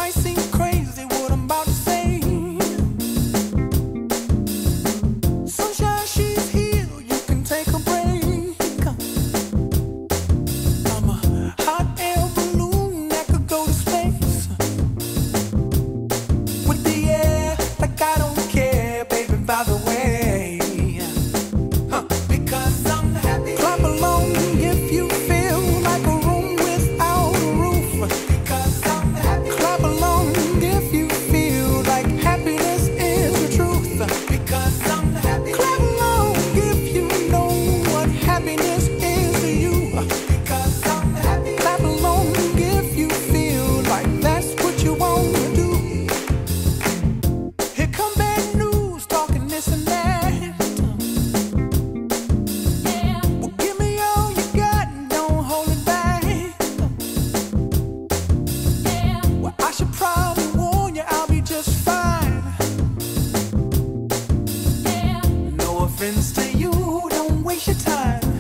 might seem crazy what I'm about to say. Sunshine, she's here, you can take a break. I'm a hot air balloon that could go to space. With the air, like I don't care, baby, by the way. Because I'm happy. Clap along if you feel like a room without a roof. Because I'm happy. Clap along if you feel like happiness is the truth. Because I'm happy. Clap along if you know what happiness is to you. Because I'm happy. Clap along if you feel like that's what you want to do. Here come bad news, talking this and that. Well, give me all you got and don't hold it back. Well, I should probably warn you, I'll be just fine. No offense to you, don't waste your time.